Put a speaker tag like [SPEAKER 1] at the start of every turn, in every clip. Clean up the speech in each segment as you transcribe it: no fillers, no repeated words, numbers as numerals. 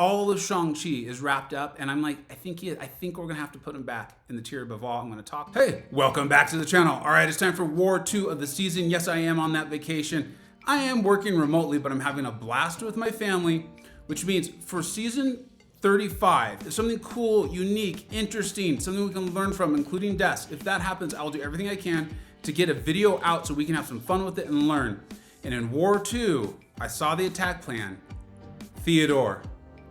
[SPEAKER 1] all of Shang-Chi is wrapped up, and I'm like, I think we're gonna have to put him back in the tier above all. I'm gonna talk. Hey, welcome back to the channel. All right, it's time for War 2 of the season. Yes, I am on that vacation. I am working remotely, but I'm having a blast with my family, which means for season 35, if something cool, unique, interesting, something we can learn from, including deaths. If that happens, I'll do everything I can to get a video out so we can have some fun with it and learn. And in War 2, I saw the attack plan. Theodore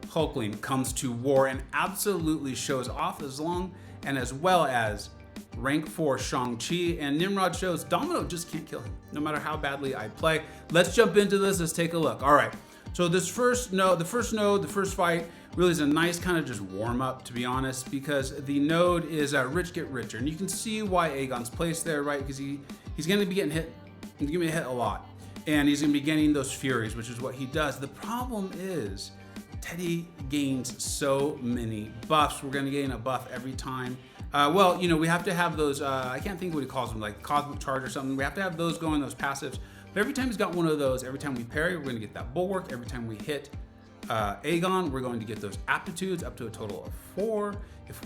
[SPEAKER 1] Hulkling comes to war and absolutely shows off, as long and as well as rank 4 Shang-Chi, and Nimrod shows Domino just can't kill him, no matter how badly I play. Let's jump into this, let's take a look. All right, so the first fight really is a nice kind of just warm up, to be honest, because the node is rich get richer, and you can see why Aegon's placed there, right? Because he's gonna be getting hit, he's gonna be hit a lot, and he's gonna be getting those furies, which is what he does. The problem is, Teddy gains so many buffs. We're gonna gain a buff every time. Well, you know, we have to have those, I can't think what he calls them, like Cosmic Charge or something. We have to have those going, those passives. But every time he's got one of those, every time we parry, we're gonna get that Bulwark. Every time we hit Aegon, we're going to get those aptitudes up to a total of 4.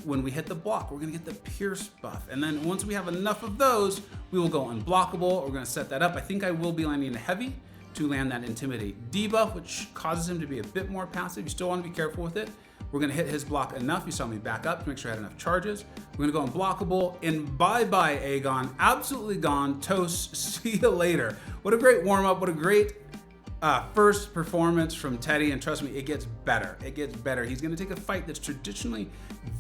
[SPEAKER 1] When we hit the block, we're gonna get the Pierce buff. And then once we have enough of those, we will go unblockable. We're gonna set that up. I think I will be landing a heavy to land that Intimidate debuff, which causes him to be a bit more passive. You still want to be careful with it. We're gonna hit his block enough. You saw me back up to make sure I had enough charges. We're gonna go unblockable, and bye-bye Aegon, absolutely gone, toast, see you later. What a great warm-up, what a great first performance from Teddy, and trust me, it gets better, it gets better. He's gonna take a fight that's traditionally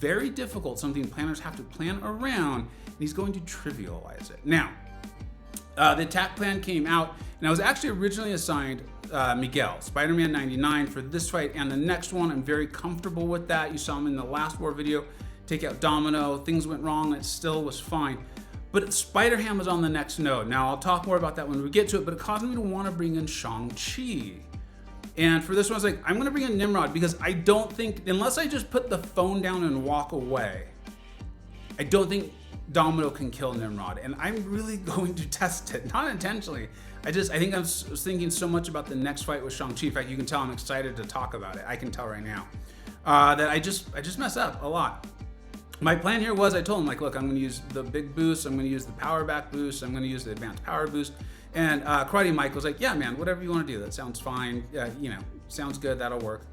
[SPEAKER 1] very difficult, something planners have to plan around, and he's going to trivialize it. Now, the attack plan came out, and I was actually originally assigned Miguel, Spider-Man 99 for this fight and the next one. I'm very comfortable with that. You saw him in the last war video, take out Domino. Things went wrong, it still was fine. But Spider-Ham was on the next node. Now, I'll talk more about that when we get to it, but it caused me to want to bring in Shang-Chi. And for this one, I was like, I'm gonna bring in Nimrod because I don't think, unless I just put the phone down and walk away, I don't think Domino can kill Nimrod, and I'm really going to test it, not intentionally. I think I was thinking so much about the next fight with Shang-Chi. In fact, you can tell I'm excited to talk about it. I can tell right now that I just mess up a lot. My plan here was, I told him, like, look, I'm gonna use the big boost, I'm gonna use the power back boost, I'm gonna use the advanced power boost, and Karate Mike was like, yeah, man, whatever you wanna do, that sounds fine, you know, sounds good, that'll work.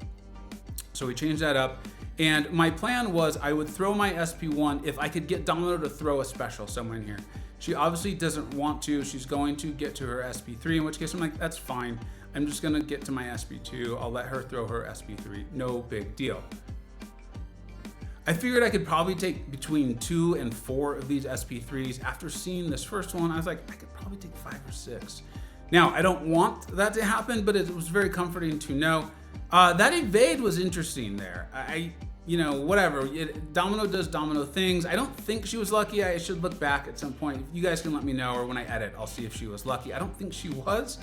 [SPEAKER 1] So we changed that up. And my plan was I would throw my SP1 if I could get Domino to throw a special somewhere in here. She obviously doesn't want to. She's going to get to her SP3, in which case I'm like, that's fine. I'm just gonna get to my SP2. I'll let her throw her SP3, no big deal. I figured I could probably take between 2 and 4 of these SP3s. After seeing this first one, I was like, I could probably take 5 or 6. Now, I don't want that to happen, but it was very comforting to know. That evade was interesting there. You know, whatever. Domino does Domino things. I don't think she was lucky. I should look back at some point. You guys can let me know, or when I edit, I'll see if she was lucky. I don't think she was,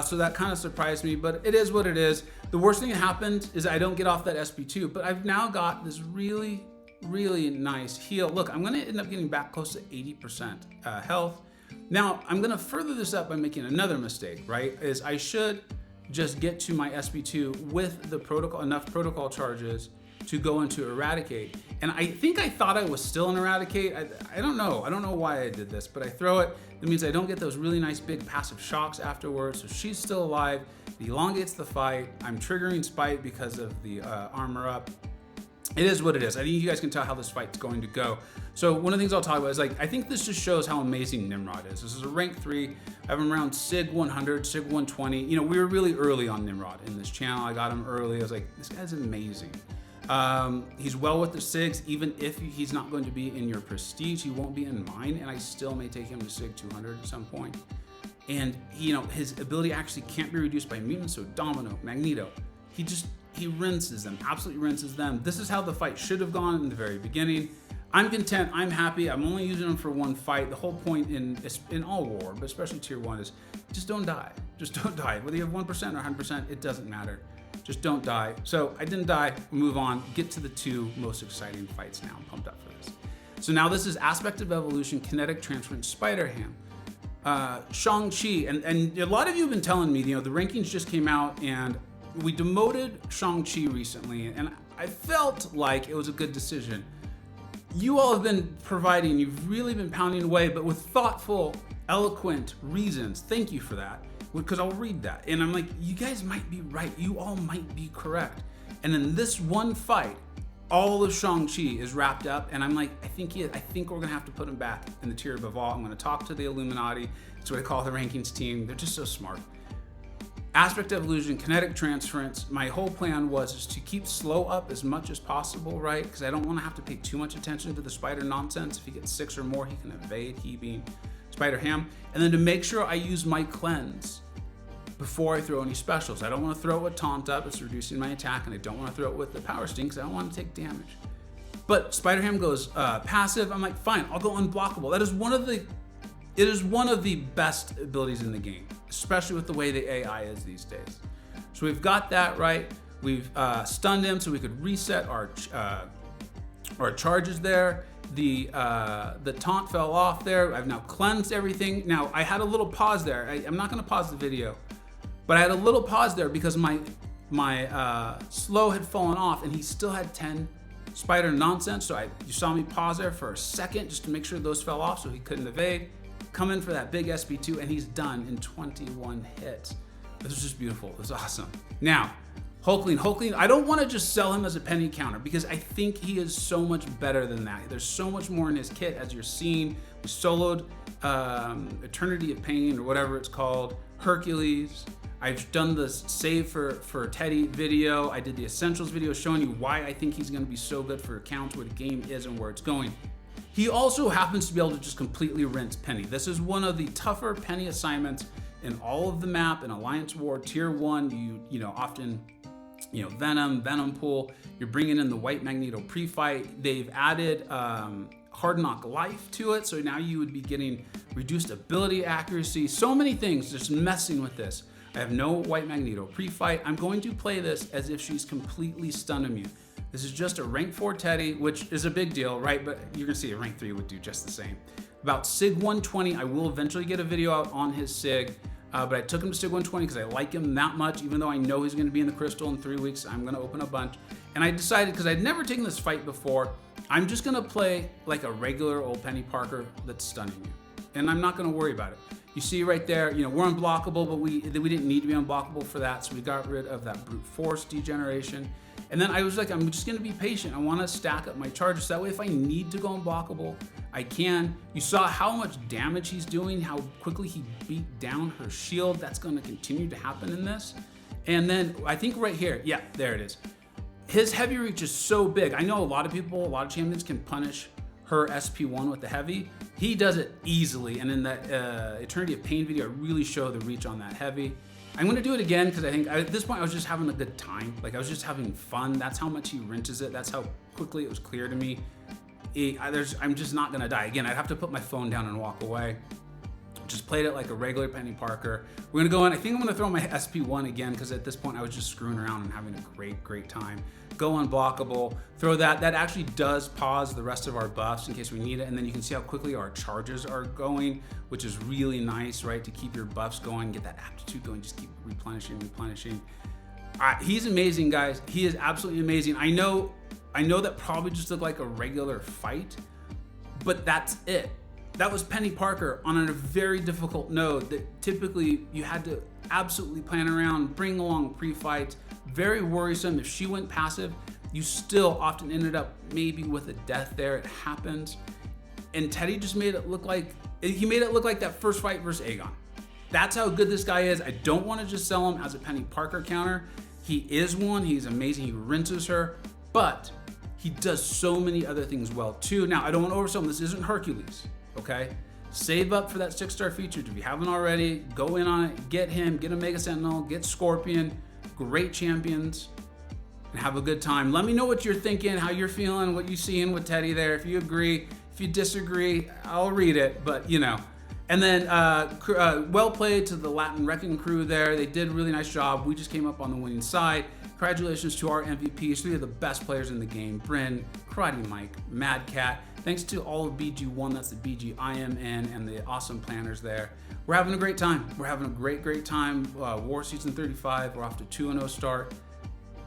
[SPEAKER 1] so that kind of surprised me, but it is what it is. The worst thing that happened is I don't get off that SP2, but I've now got this really, really nice heal. Look, I'm gonna end up getting back close to 80% health. Now, I'm gonna further this up by making another mistake, right? Is I should just get to my SP2 with the protocol, enough protocol charges to go into Eradicate. And I think I thought I was still in Eradicate. I don't know. I don't know why I did this, but I throw it. That means I don't get those really nice big passive shocks afterwards. So she's still alive. It elongates the fight. I'm triggering Spite because of the armor up. It is what it is. I think you guys can tell how this fight's going to go. So one of the things I'll talk about is, like, I think this just shows how amazing Nimrod is. This is a rank 3. I have him around SIG 100, SIG 120. You know, we were really early on Nimrod in this channel. I got him early. I was like, this guy's amazing. He's well with the SIGs. Even if he's not going to be in your prestige, he won't be in mine, and I still may take him to SIG 200 at some point. And, you know, his ability actually can't be reduced by mutants, so Domino, Magneto, he rinses them, absolutely rinses them. This is how the fight should have gone in the very beginning. I'm content, I'm happy. I'm only using them for one fight. The whole point in all war, but especially tier 1, is just don't die. Just don't die. Whether you have 1% or 100%, it doesn't matter. Just don't die. So I didn't die, move on, get to the 2 most exciting fights now. I'm pumped up for this. So now this is Aspect of Evolution, Kinetic, Transference, Spider-Ham. Shang-Chi, and a lot of you have been telling me, you know, the rankings just came out, and we demoted Shang-Chi recently, and I felt like it was a good decision. You all have been providing, you've really been pounding away, but with thoughtful, eloquent reasons. Thank you for that, because I'll read that. And I'm like, you guys might be right. You all might be correct. And in this one fight, all of Shang-Chi is wrapped up, and I'm like, I think we're gonna have to put him back in the tier above all. I'm gonna talk to the Illuminati. That's what I call the rankings team. They're just so smart. Aspect evolution, kinetic transference. My whole plan was to keep slow up as much as possible, right? Because I don't want to have to pay too much attention to the spider nonsense. If he gets 6 or more, he can evade, he being Spider-Ham. And then to make sure I use my cleanse before I throw any specials. I don't want to throw it with taunt up, it's reducing my attack, and I don't want to throw it with the power sting because I don't want to take damage. But Spider-Ham goes passive. I'm like, fine, I'll go unblockable. It is one of the best abilities in the game, especially with the way the AI is these days. So we've got that right. We've stunned him so we could reset our charges there. The taunt fell off there. I've now cleansed everything. Now I had a little pause there. I'm not gonna pause the video, but I had a little pause there because my slow had fallen off and he still had 10 spider nonsense. So you saw me pause there for a second just to make sure those fell off so he couldn't evade. Come in for that big SP2 and he's done in 21 hits. This was just beautiful. It was awesome. Now, Hulkling, I don't want to just sell him as a Peni counter because I think he is so much better than that. There's so much more in his kit, as you're seeing. We soloed Eternity of Pain or whatever it's called, Hercules. I've done the save for Teddy video. I did the essentials video showing you why I think he's going to be so good for accounts, where the game is and where it's going. He also happens to be able to just completely rinse Peni. This is one of the tougher Peni assignments in all of the map. In Alliance War Tier 1, you know, often, you know, Venom Pool, you're bringing in the White Magneto pre-fight. They've added Hard Knock Life to it, so now you would be getting reduced ability accuracy. So many things just messing with this. I have no White Magneto pre-fight. I'm going to play this as if she's completely stun immune. This is just a rank 4 Teddy, which is a big deal, right? But you're gonna see a rank 3 would do just the same. About Sig 120, I will eventually get a video out on his Sig, but I took him to Sig 120 because I like him that much. Even though I know he's gonna be in the Crystal in 3 weeks, I'm gonna open a bunch. And I decided, because I'd never taken this fight before, I'm just gonna play like a regular old Peni Parker that's stunning you. And I'm not gonna worry about it. You see right there, you know, we're unblockable, but we didn't need to be unblockable for that, so we got rid of that brute force degeneration. And then I was like, I'm just gonna be patient. I wanna stack up my charges, so that way if I need to go unblockable, I can. You saw how much damage he's doing, how quickly he beat down her shield. That's gonna continue to happen in this. And then I think right here, yeah, there it is. His heavy reach is so big. I know a lot of people, a lot of champions can punish her SP1 with the heavy. He does it easily, and in that Eternity of Pain video, I really show the reach on that heavy. I'm gonna do it again because I think at this point I was just having a good time. Like I was just having fun. That's how much he rinses it. That's how quickly it was clear to me. I'm just not gonna die. Again, I'd have to put my phone down and walk away. Just played it like a regular Peni Parker. We're gonna go in. I think I'm gonna throw my SP1 again because at this point I was just screwing around and having a great time. Go unblockable, throw that. That actually does pause the rest of our buffs in case we need it. And then you can see how quickly our charges are going, which is really nice, right? To keep your buffs going, get that aptitude going, just keep replenishing. He's amazing, guys. He is absolutely amazing. I know that probably just looked like a regular fight, but that's it. That was Peni Parker on a very difficult node that typically you had to absolutely plan around, bring along pre-fights. Very worrisome. If she went passive, you still often ended up maybe with a death there. It happens. And Teddy just made it look like, that first fight versus Aegon. That's how good this guy is. I don't want to just sell him as a Peni Parker counter. He is one. He's amazing. He rinses her, but he does so many other things well too. Now, I don't want to oversell him. This isn't Hercules, okay? Save up for that 6-star feature. If you haven't already, go in on it. Get him. Get a Mega Sentinel. Get Scorpion. Great champions, and have a good time. Let me know what you're thinking, how you're feeling, what you seeing with Teddy there. If you agree, if you disagree, I'll read it, but you know. And then well played to the Latin Wrecking crew there. They did a really nice job. We just came up on the winning side. Congratulations to our MVPs, 3 of the best players in the game, Bryn, Karate Mike, Mad Cat. Thanks to all of BG1, that's the BG I am in, and the awesome planners there. We're having a great time. We're having a great time. War Season 35, we're off to 2-0 start.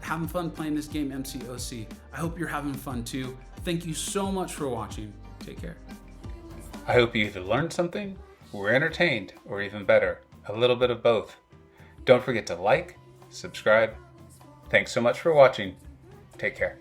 [SPEAKER 1] Having fun playing this game, MCoC. I hope you're having fun too. Thank you so much for watching. Take care.
[SPEAKER 2] I hope you either learned something, were entertained, or even better, a little bit of both. Don't forget to like, subscribe. Thanks so much for watching. Take care.